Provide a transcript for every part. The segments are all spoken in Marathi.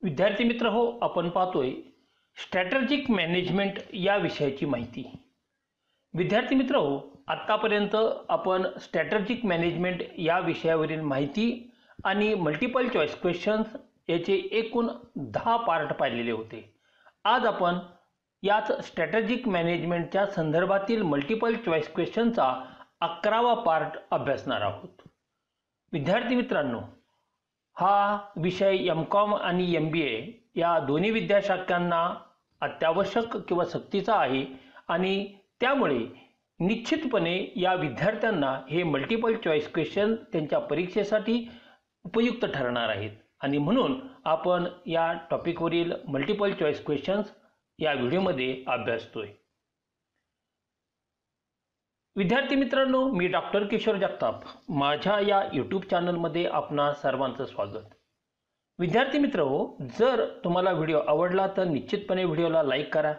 विद्यार्थी मित्र हो, आपण पाहतोय स्ट्रॅटेजिक मॅनेजमेंट या विषयाची माहिती। विद्यार्थी मित्र हो, आतापर्यंत आपण स्ट्रॅटेजिक मॅनेजमेंट या विषयावरील माहिती आणि मल्टिपल चॉईस क्वेश्चन्स याचे एकूण 10 पार्ट पाहिलेले होते। आज आपण याच स्ट्रॅटेजिक मॅनेजमेंटच्या संदर्भातील मल्टिपल चॉईस क्वेश्चनचा 11वा पार्ट अभ्यासणार आहोत। विद्यार्थी मित्रांनो, हा विषय एम.कॉम आणि एम.बी.ए या दोन्ही विद्याशाखांना अत्यावश्यक किंवा सक्तीचा आहे आणि त्यामुळे निश्चितपणे या विद्यार्थ्यांना हे मल्टिपल चॉईस क्वेश्चन त्यांच्या परीक्षेसाठी उपयुक्त ठरणार आहेत आणि म्हणून आपण या टॉपिकवरील मल्टिपल चॉईस क्वेश्चन्स या व्हिडिओमध्ये अभ्यासतोय। विद्यार्थी मित्रांनो, मी डॉक्टर किशोर जगताप, माझ्या या यूट्यूब चॅनलमध्ये आपणा सर्वांचं स्वागत। विद्यार्थी मित्र हो, जर तुम्हाला व्हिडिओ आवडला तर निश्चितपणे व्हिडिओला लाईक करा,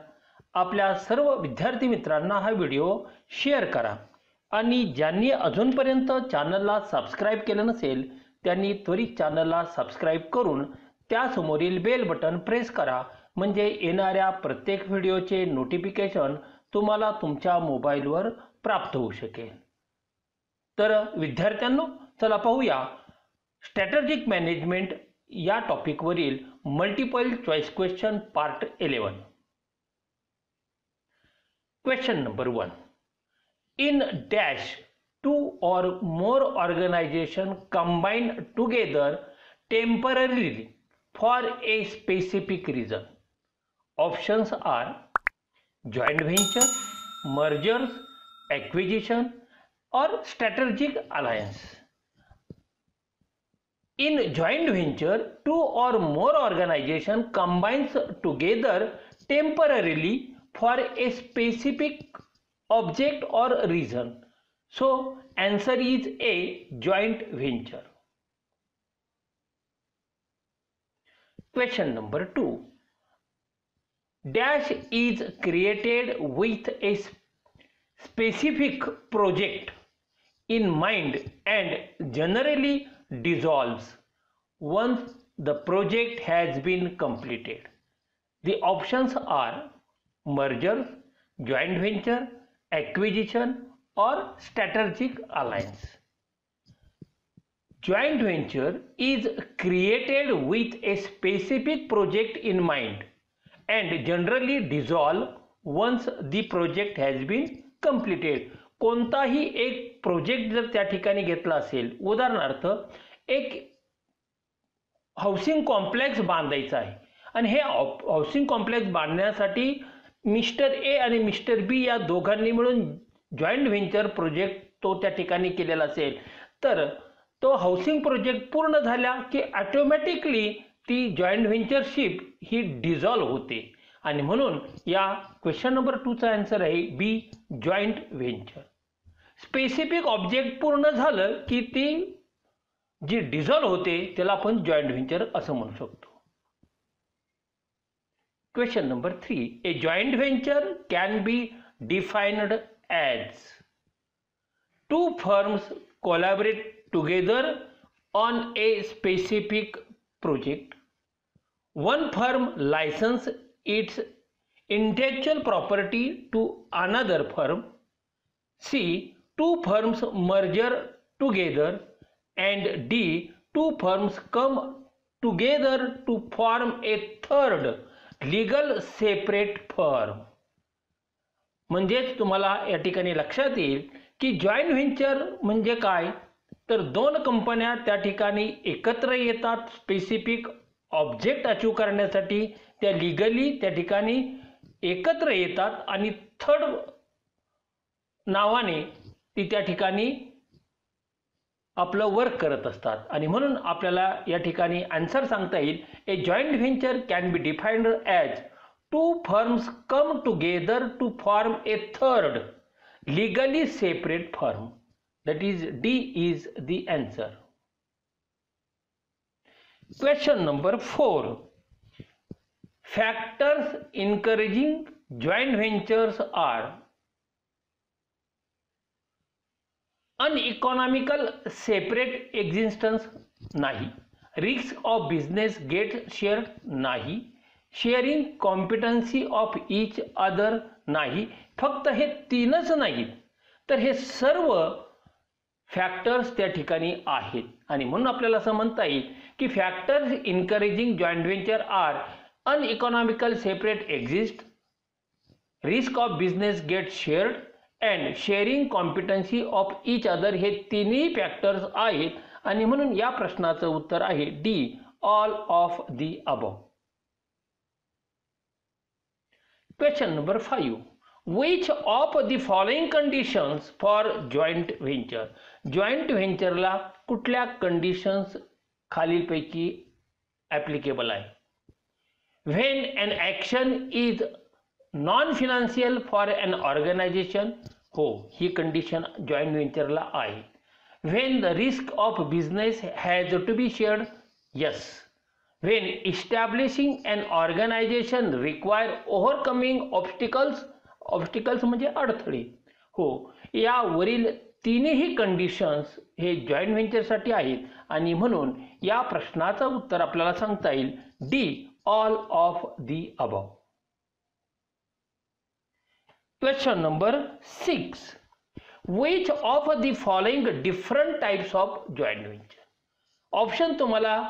आपल्या सर्व विद्यार्थी मित्रांना हा व्हिडिओ शेअर करा आणि ज्यांनी अजूनपर्यंत चॅनलला सबस्क्राईब केलं नसेल त्यांनी त्वरित चॅनलला सबस्क्राईब करून त्यासमोरील बेल बटन प्रेस करा, म्हणजे येणाऱ्या प्रत्येक व्हिडिओचे नोटिफिकेशन तुम्हाला तुमच्या मोबाईलवर प्राप्त होऊ शकेल। तर विद्यार्थ्यांनो, चला पाहूया स्ट्रॅटेजिक मॅनेजमेंट या टॉपिकवरील multiple choice question part 11। Question number 1, in dash two or more organization combine together temporarily for a specific reason. Options are joint venture, mergers, acquisition or strategic alliance. In joint venture, two or more organization combines together temporarily for a specific object or reason. So answer is A, joint venture. Question number 2, dash is created with a specific project in mind and generally dissolves once the project has been completed. The options are merger, joint venture, acquisition or strategic alliance. Joint venture is created with a specific project in mind and generally dissolve once the project has been completed. कोणताही एक प्रोजेक्ट जर त्या ठिकाणी घेतला असेल, उदाहरणार्थ एक हाऊसिंग कॉम्प्लेक्स बांधायचा आहे आणि हे हाऊसिंग कॉम्प्लेक्स बांधण्यासाठी मिस्टर ए आणि मिस्टर बी या दोघांनी मिळून जॉइंट व्हेंचर प्रोजेक्ट तो त्या ठिकाणी केलेला असेल, तर तो हाऊसिंग प्रोजेक्ट पूर्ण झाला की ऑटोमॅटिकली ती जॉइंट व्हेंचरशिप ही डिझॉल्व होते आणि म्हणून या क्वेश्चन नंबर 2 चा आन्सर आहे बी, जॉइंट व्हेंचर। स्पेसिफिक ऑब्जेक्ट पूर्ण झालं की ती जी डिझॉल्व होते त्याला आपण जॉइंट व्हेंचर असं म्हणू शकतो। Question number 3, A joint venture can be defined as two firms collaborate together on a specific project. One firm license its intellectual property to another firm. C, two firms merge together. And D, two firms come together to form a third legal separate firm. म्हणजेच तुम्हाला या ठिकाणी लक्षात येईल की जॉइंट व्हेंचर म्हणजे काय, तर दोन कंपन्या त्या ठिकाणी एकत्र येतात स्पेसिफिक ऑब्जेक्ट अचीव करण्यासाठी, त्या लीगली त्या ठिकाणी एकत्र येतात आणि थर्ड नावाने ती त्या ठिकाणी आपलं वर्क करत असतात आणि म्हणून आपल्याला या ठिकाणी आन्सर सांगता येईल a joint venture can be defined as two firms come together to form a third legally separate firm. That is D is the answer. Question number 4, factors encouraging joint ventures are uneconomical separate existence नाही, risk of business get share नाही, sharing competency of each other नाही. फक्त हे तीनच नाहीत तर हे सर्व फॅक्टर्स त्या ठिकाणी आहेत आणि म्हणून आपल्याला असं म्हणता येईल की factors encouraging joint venture are uneconomical separate exist, risk of business get shared and sharing competency of each other. हे तिन्ही फॅक्टर्स आहेत आणि म्हणून या प्रश्नाचं उत्तर आहे D, all of the above. Question number 5. Which of the following conditions for joint venture? Joint व्हेंचरला कुठल्या कंडिशन्स खालीलपैकी ॲप्लिकेबल आहे? When an action is non-financial for an organization, हो ही कंडिशन जॉइंट व्हेंचरला आहे. When the risk of business has to be shared, yes. When establishing an organization require overcoming obstacles म्हणजे अडथळे, हो यावरील तीनही कंडिशन्स हे जॉइंट व्हेंचरसाठी आहेत आणि म्हणून या प्रश्नाचं उत्तर आपल्याला सांगता येईल D, all of the above. Question number 6. Which of the following different types of joint venture? Option तुम्हाला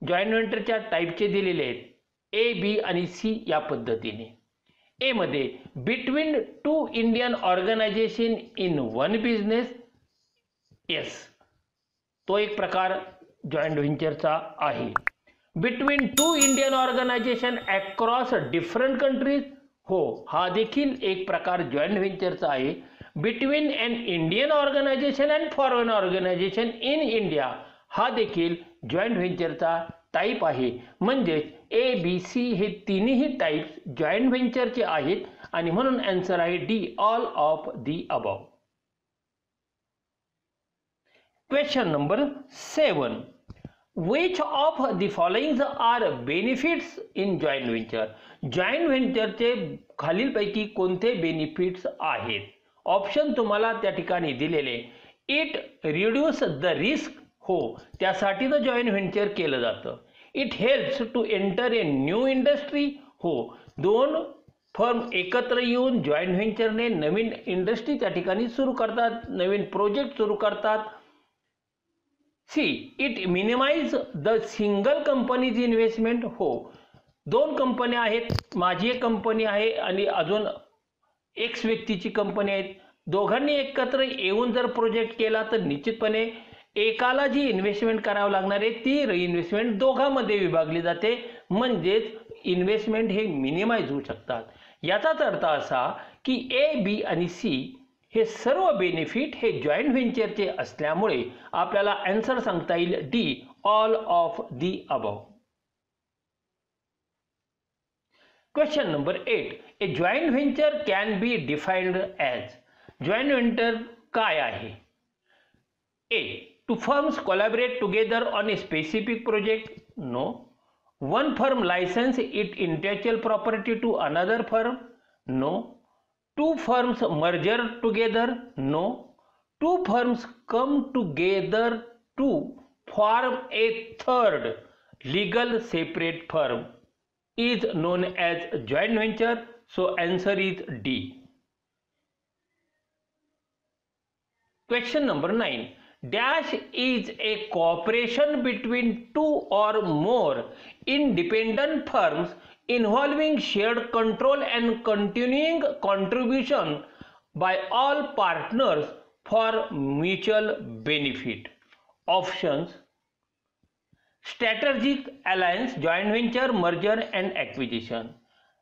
जॉइंट व्हेंचरच्या टाईपचे दिलेले आहेत ए, बी आणि सी या पद्धतीने. ए मध्ये between two Indian organisation in one business, yes तो एक प्रकार जॉइंट व्हेंचरचा आहे. Between two Indian organisation across different countries, हो हा देखील एक प्रकार जॉइंट व्हेंचरचा आहे. Between an Indian organisation and foreign organisation in India, हा देखील जॉइंट व्हेंचरचा टाईप आहे. म्हणजेच ए, बी, सी हे तिन्ही टाईप्स जॉइंट व्हेंचरचे आहेत आणि म्हणून आन्सर आहे D, all of the above. Question number 7. Which of the following are benefits in joint venture? Joint व्हेंचरचे खालीलपैकी कोणते बेनिफिट्स आहेत? ऑप्शन तुम्हाला त्या ठिकाणी दिलेले. इट रिड्यूस द रिस्क, हो त्यासाठी तर जॉइंट व्हेंचर केलं जातं. It helps to enter a new industry, हो दोन फर्म एकत्र येऊन जॉइंट व्हेंचरने नवीन इंडस्ट्री त्या ठिकाणी सुरू करतात, नवीन प्रोजेक्ट सुरू करतात. C, it minimise the single companies investment, हो दोन कंपन्या आहेत, माझी एक कंपनी आहे आणि अजून एक्स व्यक्तीची कंपनी आहे, दोघांनी एकत्र येऊन जर प्रोजेक्ट केला तर निश्चितपणे एकाला जी इन्व्हेस्टमेंट करावं लागणार आहे ती रिइन्व्हेस्टमेंट दोघांमध्ये विभागली जाते, म्हणजेच इन्व्हेस्टमेंट हे मिनिमाइज होऊ शकतात. याचाच अर्थ असा की ए, बी आणि सी हे सर्व बेनिफिट हे जॉइंट व्हेंचरचे असल्यामुळे आपल्याला आन्सर सांगता येईल D, all of the above. Question number 8. A joint venture can be defined as. Joint venture काय आहे? ए, two firms collaborate together on a specific project, no. One firm license its intellectual property to another firm, no. Two firms merger together, no. Two firms come together to form a third legal separate firm is known as joint venture, so answer is D. Question number 9. Dash is a cooperation between two or more independent firms involving shared control and continuing contribution by all partners for mutual benefit. Options: strategic alliance, joint venture, merger and acquisition.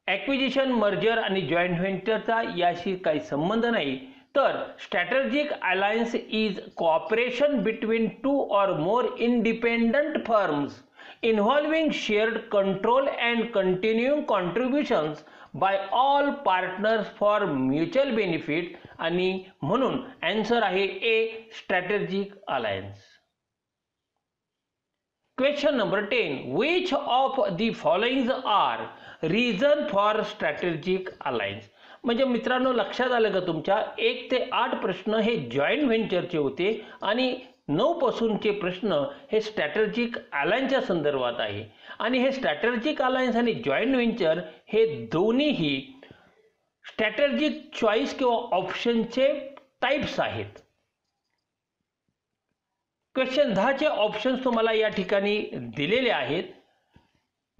Acquisition, merger आणि joint ventureचा याशी काही संबंध नाही, तर strategic alliance is cooperation between two or more independent firms involving shared control and continuing contributions by all partners for mutual benefit आणि म्हणून आन्सर आहे A, strategic alliance. Question number 10. Which of the following are reason for strategic alliance. म्हणजे मित्रांनो लक्षात आलं का तुमच्या 1 ते 8 प्रश्न हे जॉइंट व्हेंचरचे होते आणि 9 पासूनचे प्रश्न हे स्ट्रॅटेजिक अलायन्सच्या संदर्भात आहे आणि हे स्ट्रॅटेजिक अलायन्स आणि जॉईंट व्हेंचर हे दोन्हीही स्ट्रॅटेजिक चॉईस किंवा ऑप्शनचे टाइप्स आहेत. क्वेश्चन 10 चे ऑप्शन्स तुम्हाला या ठिकाणी दिलेले आहेत.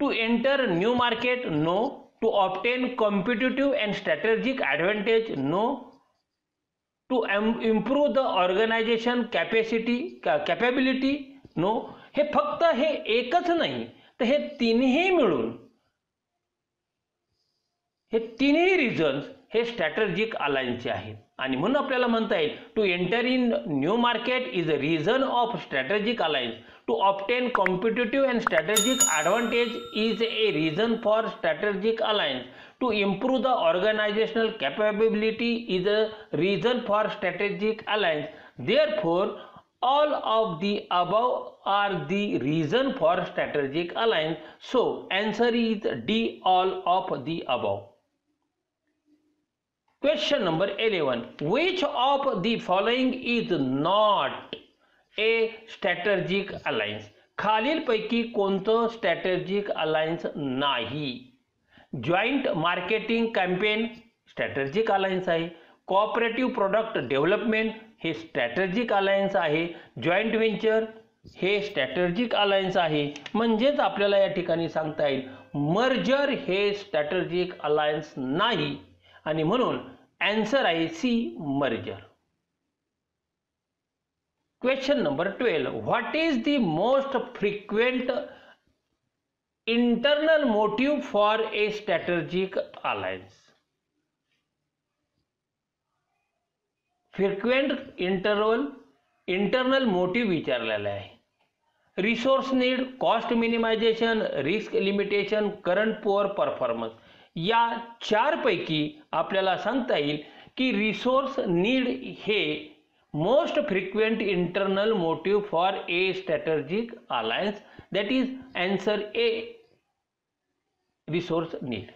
To enter new market, no. To obtain competitive and strategic advantage, no. To improve the organisation capability, no. हे फक्त हे एकच नाही तर हे तिन्ही मिळून हे तिन्ही रिझन्स हे स्ट्रॅटेजिक अलायन्सचे आहेत आणि म्हणून आपल्याला म्हणता येईल to enter in new market is a reason of strategic alliance. To obtain competitive and strategic advantage is a reason for strategic alliance. To improve the organizational capability is a reason for strategic alliance. Therefore, all of the above are the reason for strategic alliance. So, answer is D, all of the above. Question number 11. Which of the following is not a strategic alliance? खालीलपैकी कोणतं स्ट्रॅटेजिक अलायन्स नाही? Joint marketing campaign strategic alliance आहे. कोऑपरेटिव्ह प्रोडक्ट डेव्हलपमेंट हे स्ट्रॅटेजिक अलायन्स आहे. जॉइंट व्हेंचर हे स्ट्रॅटेजिक अलायन्स आहे. म्हणजेच आपल्याला या ठिकाणी सांगता येईल मर्जर हे स्ट्रॅटेजिक अलायन्स नाही आणि म्हणून आन्सर आहे C, merger. Question number 12. What is the most frequent internal motive for a strategic alliance? Frequent internal motive विचारलेला आहे. Resource need, cost minimisation, risk limitation, current poor performance. या 4 पैकी आपल्याला सांगता येईल की रिसोर्स नीड हे most frequent internal motive for a strategic alliance. That is answer A, resource need.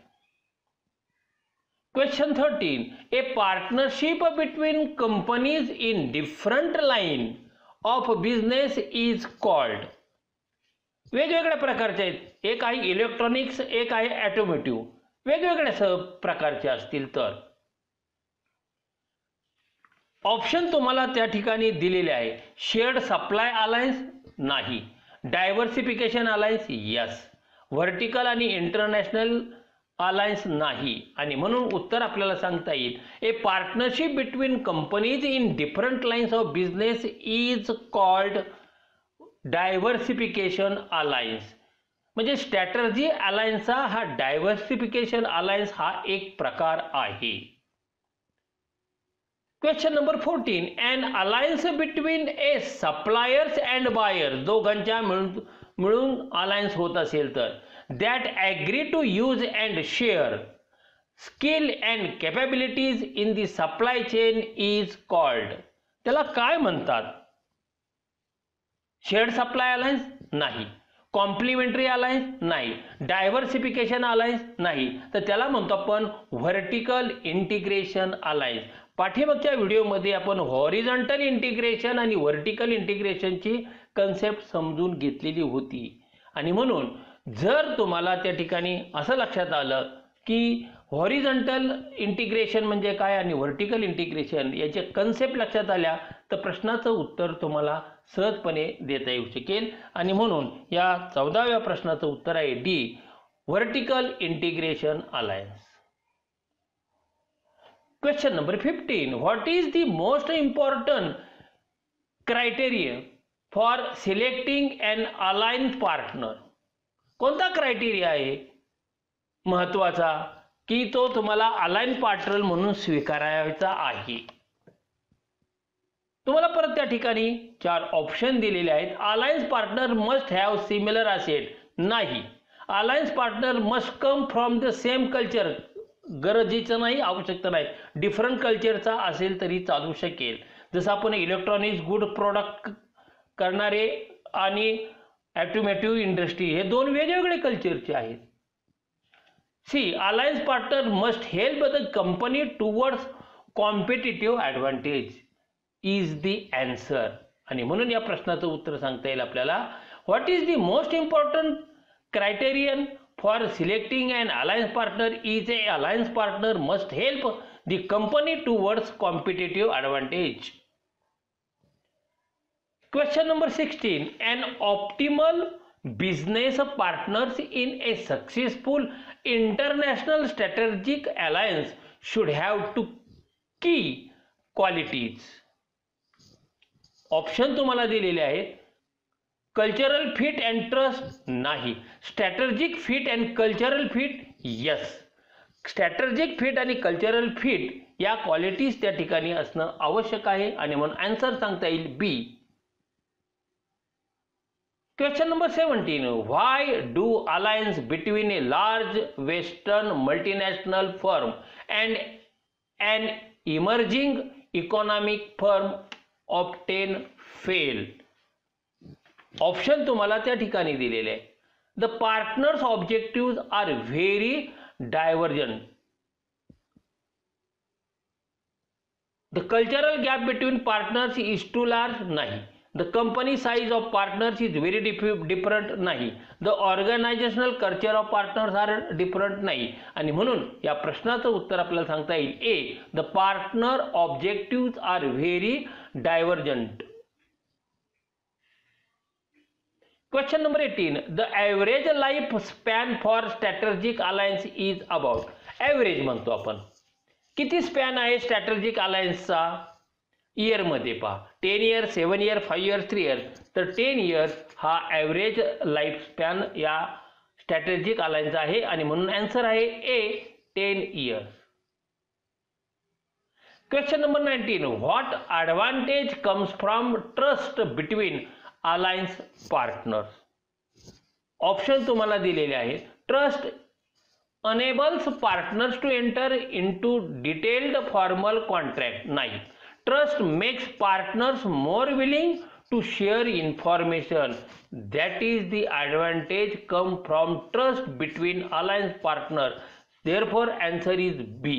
Question 13. A partnership between companies in different line of business is called. वेगवेगळ्या प्रकारचे आहेत. एक आहे इलेक्ट्रॉनिक्स, एक आहे ऑटोमोटिव्ह. वेगवेगळ्या प्रकारचे असतील तर ऑप्शन तुम्हाला त्या ठिकाणी दिलेले आहे. शेअर्ड सप्लाय अलायन्स नाही. Diversification alliance yes. व्हर्टिकल आणि इंटरनॅशनल अलायन्स नाही आणि म्हणून उत्तर आपल्याला सांगता येईल ए partnership between companies in different lines of business is called diversification alliance. म्हणजे स्ट्रॅटेजी अलायन्सचा हा डायव्हर्सिफिकेशन अलायन्स हा एक प्रकार आहे. Question number 14. An alliance between a suppliers and buyers, दोघांच्या मिळून अलायन्स होत असेल तर that agree to use and share skill and capabilities in the supply chain is called. त्याला काय म्हणतात? शेअर्ड सप्लाय अलायन्स नाही. कॉम्प्लिमेंटरी अलायन्स नाही. डायव्हर्सिफिकेशन अलायन्स नाही. तर त्याला म्हणतो आपण व्हर्टिकल इंटिग्रेशन अलायन्स. पाठीमागच्या व्हिडिओमध्ये आपण हॉरिझॉन्टल इंटिग्रेशन आणि व्हर्टिकल इंटिग्रेशनची कन्सेप्ट समजून घेतलेली होती आणि म्हणून जर तुम्हाला त्या ठिकाणी असं लक्षात आलं की हॉरिझॉन्टल इंटिग्रेशन म्हणजे काय आणि व्हर्टिकल इंटिग्रेशन याचे कन्सेप्ट लक्षात आल्या तर प्रश्नाचं उत्तर तुम्हाला सहजपणे देता येऊ शकेल आणि म्हणून या 14व्या प्रश्नाचं उत्तर आहे D, vertical integration alliance. Question number 15. What is the most important criteria for selecting an alliance partner? कोणता क्रायटेरिया आहे महत्वाचा की तो तुम्हाला अलाइन पार्टनर म्हणून स्वीकारायचा आहे? तुम्हाला परत त्या ठिकाणी 4 ऑप्शन दिलेले आहेत. Alliance partner must have similar asset नाही. Alliance partner must come from the same culture गरजेचं नाही, आवश्यकता नाही. डिफरंट कल्चरचा असेल तरी चालू शकेल. जसं आपण इलेक्ट्रॉनिक्स गुड प्रोडक्ट करणारे आणि ऑटोमोटिव्ह इंडस्ट्री हे 2 वेगवेगळे कल्चरचे आहेत. C, alliance partner must help the company towards competitive advantage is the answer. आणि म्हणून या प्रश्नाचं उत्तर सांगता येईल आपल्याला, what is the most important criterion for selecting an alliance partner is A alliance partner must help the company towards competitive advantage. Question number 16. An optimal business partners in a successful international strategic alliance should have two key qualities. Option तुम्हाला दिलेले आहेत. कल्चरल फिट अँड ट्रस्ट नाही. Strategic fit and cultural fit yes. Strategic fit आणि कल्चरल फिट या क्वालिटीज त्या ठिकाणी असणं आवश्यक आहे आणि म्हणून आन्सर सांगता येईल बी. Question number 17. Why do alliance between a large Western multinational firm and an emerging economic firm often fail? Option तुम्हाला त्या ठिकाणी दिलेले आहे. The partners' objectives are very divergent. The cultural gap between partners is too large नाही. The company size of partners is very different नाही. The organizational culture of partners are different नाही. आणि म्हणून या प्रश्नाचं उत्तर आपल्याला सांगता येईल ए. The partner objectives are very divergent. Question number 18. The average life span for strategic alliance is about. Average म्हणतो आपण. किती स्पॅन आहे स्ट्रॅटेजिक अलायन्सचा? इयर मध्ये पहा. 10 इयर्स, 7 इयर, 5 इयर्स, 3 इयर्स. तर 10 इयर्स हा ॲव्हरेज लाईफ स्पॅन या स्ट्रॅटेजिक अलायन्स आहे आणि म्हणून आन्सर आहे ए 10 years. Question number 19. What advantage comes from trust between alliance partners? Option तुम्हाला दिलेले आहेत. Trust enables partners to enter into detailed formal contract नाही. Trust makes partners more willing to share information. That is the advantage come from trust between alliance partners. Therefore, answer is B.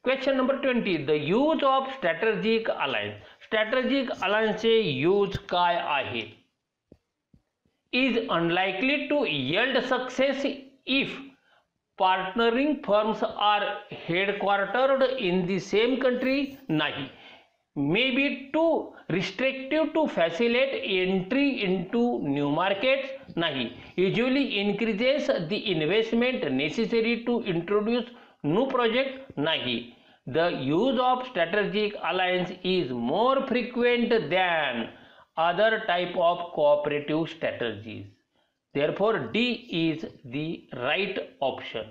Question number 20. The use of strategic alliance. Strategic alliance चे use काय आहे? Is unlikely to yield success if partnering firms are headquartered in the same country नाही. May be too restrictive to facilitate entry into new markets नाही. Usually increases the investment necessary to introduce new project नाही. The use of strategic alliance is more frequent than other type of cooperative strategies. Therefore, D is the right option.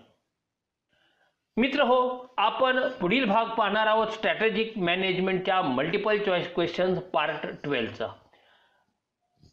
मित्र हो, आपण पुढील भाग पाहणार आहोत स्ट्रॅटेजिक मॅनेजमेंटच्या मल्टिपल चॉईस क्वेश्चन्स पार्ट 12 चा.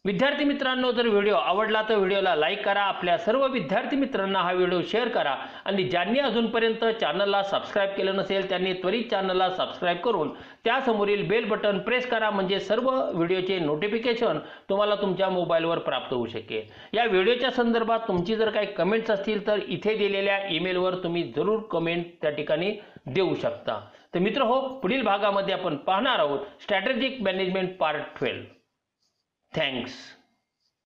विद्यार्थी मित्रांनो, जर व्हिडिओ आवडला तर व्हिडिओला लाईक करा. आपल्या सर्व विद्यार्थी मित्रांना हा व्हिडिओ शेअर करा आणि ज्यांनी अजूनपर्यंत चॅनलला सबस्क्राईब केलं नसेल त्यांनी त्वरित चॅनलला सबस्क्राईब करून त्यासमोरील बेल बटन प्रेस करा, म्हणजे सर्व व्हिडिओचे नोटिफिकेशन तुम्हाला तुमच्या मोबाईलवर प्राप्त होऊ शकेल. या व्हिडिओच्या संदर्भात तुमची जर काही कमेंट्स असतील तर इथे दिलेल्या ईमेलवर तुम्ही जरूर कमेंट त्या ठिकाणी देऊ शकता. तर मित्र हो, पुढील भागामध्ये आपण पाहणार आहोत स्ट्रॅटेजिक मॅनेजमेंट पार्ट 12. Thanks.